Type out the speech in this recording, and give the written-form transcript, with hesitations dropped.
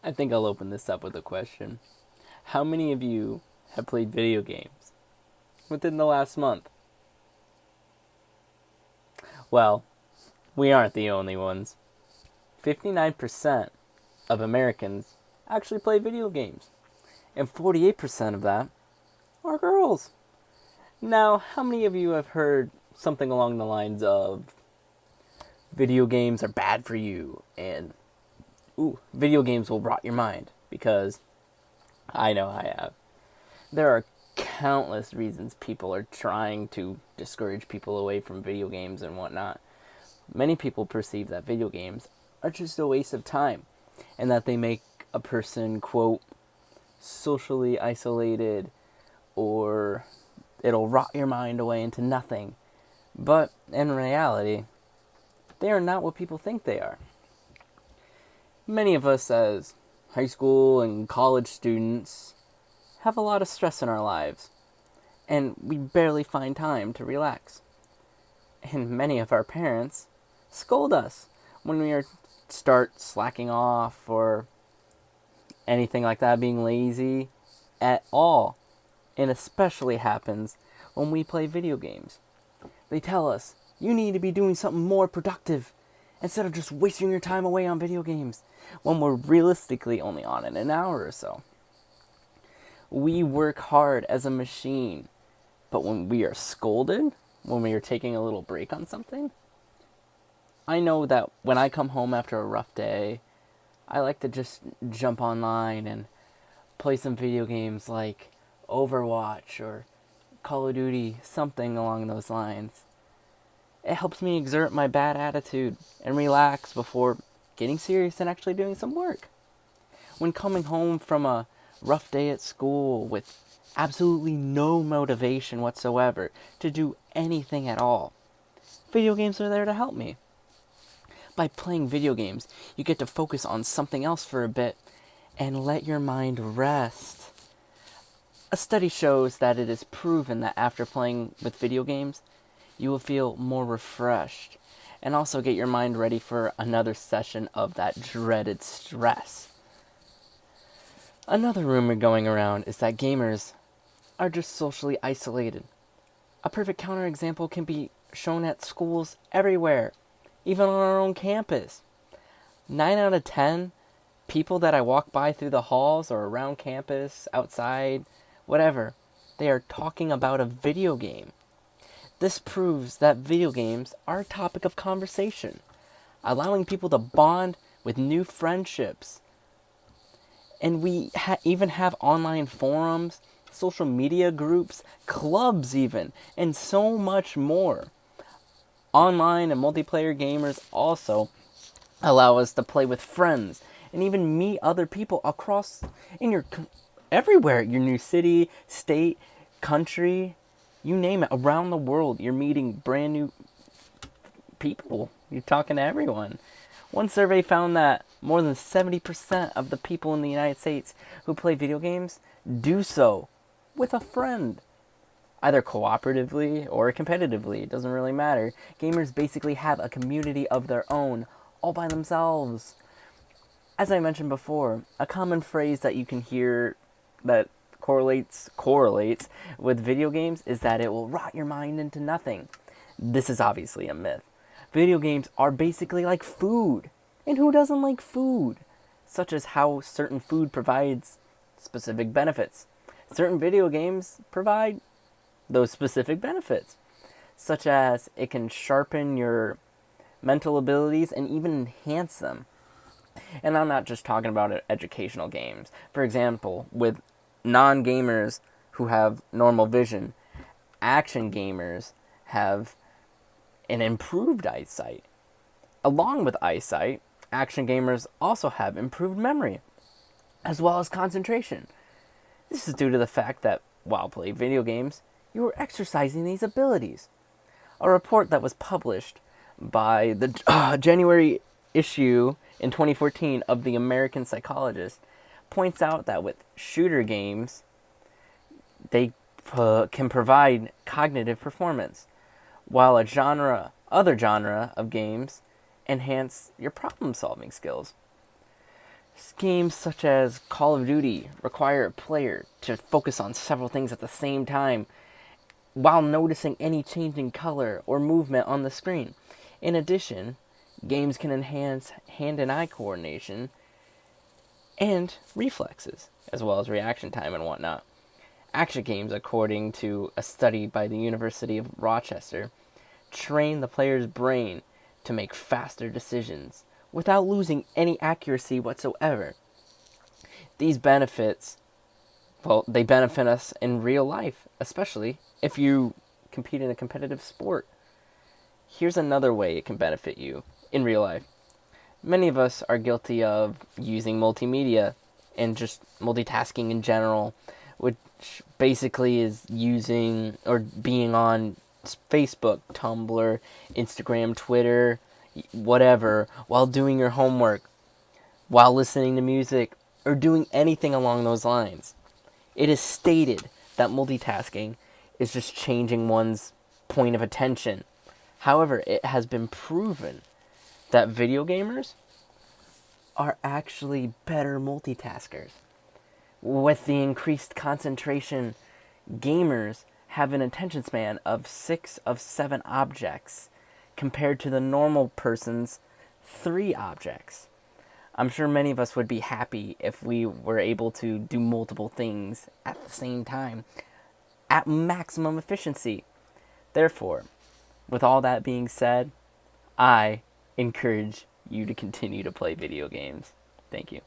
I think I'll open this up with a question. How many of you have played video games within the last month? Well, we aren't the only ones. 59% of Americans actually play video games, and 48% of that are girls. Now, how many of you have heard something along the lines of video games are bad for you and video games will rot your mind? Because I know I have. There are countless reasons people are trying to discourage people away from video games and whatnot. Many people perceive that video games are just a waste of time and that they make a person, quote, socially isolated, or it'll rot your mind away into nothing. But in reality, they are not what people think they are. Many of us as high school and college students have a lot of stress in our lives, and we barely find time to relax. And many of our parents scold us when we start slacking off or anything like that, being lazy at all. And especially happens when we play video games. They tell us, you need to be doing something more productive instead of just wasting your time away on video games when we're realistically only on it an hour or so. We work hard as a machine, but when we are scolded, when we are taking a little break on something, I know that when I come home after a rough day, I like to just jump online and play some video games like Overwatch or Call of Duty, something along those lines. It helps me exert my bad attitude and relax before getting serious and actually doing some work. When coming home from a rough day at school with absolutely no motivation whatsoever to do anything at all, video games are there to help me. By playing video games, you get to focus on something else for a bit and let your mind rest. A study shows that it is proven that after playing with video games, you will feel more refreshed and also get your mind ready for another session of that dreaded stress. Another rumor going around is that gamers are just socially isolated. A perfect counterexample can be shown at schools everywhere, even on our own campus. 9 out of 10 people that I walk by through the halls or around campus, outside, whatever, they are talking about a video game. This proves that video games are a topic of conversation, allowing people to bond with new friendships. And we even have online forums, social media groups, clubs even, and so much more. Online and multiplayer gamers also allow us to play with friends and even meet other people across everywhere, your new city, state, country, you name it, around the world. You're meeting brand new people. You're talking to everyone. One survey found that more than 70% of the people in the United States who play video games do so with a friend. Either cooperatively or competitively, it doesn't really matter. Gamers basically have a community of their own, all by themselves. As I mentioned before, a common phrase that you can hear that correlates with video games is that it will rot your mind into nothing. This is obviously a myth. Video games are basically like food. And who doesn't like food? Such as how certain food provides specific benefits. Certain video games provide those specific benefits, such as it can sharpen your mental abilities and even enhance them. And I'm not just talking about educational games. For example, with non-gamers who have normal vision, action gamers have an improved eyesight. Along with eyesight, action gamers also have improved memory, as well as concentration. This is due to the fact that while playing video games, you are exercising these abilities. A report that was published by the January issue in 2014 of the American Psychologist points out that with shooter games, they can provide cognitive performance, while other genre of games enhance your problem-solving skills. Games such as Call of Duty require a player to focus on several things at the same time while noticing any change in color or movement on the screen. In addition, games can enhance hand and eye coordination and reflexes, as well as reaction time and whatnot. Action games, according to a study by the University of Rochester, train the player's brain to make faster decisions without losing any accuracy whatsoever. These benefits, well, they benefit us in real life, especially if you compete in a competitive sport. Here's another way it can benefit you in real life. Many of us are guilty of using multimedia and just multitasking in general, which basically is using or being on Facebook, Tumblr, Instagram, Twitter, whatever, while doing your homework, while listening to music, or doing anything along those lines. It is stated that multitasking is just changing one's point of attention. However, it has been proven that video gamers are actually better multitaskers. With the increased concentration, gamers have an attention span of 6 of 7 objects compared to the normal person's 3 objects. I'm sure many of us would be happy if we were able to do multiple things at the same time at maximum efficiency. Therefore, with all that being said, I encourage you to continue to play video games. Thank you.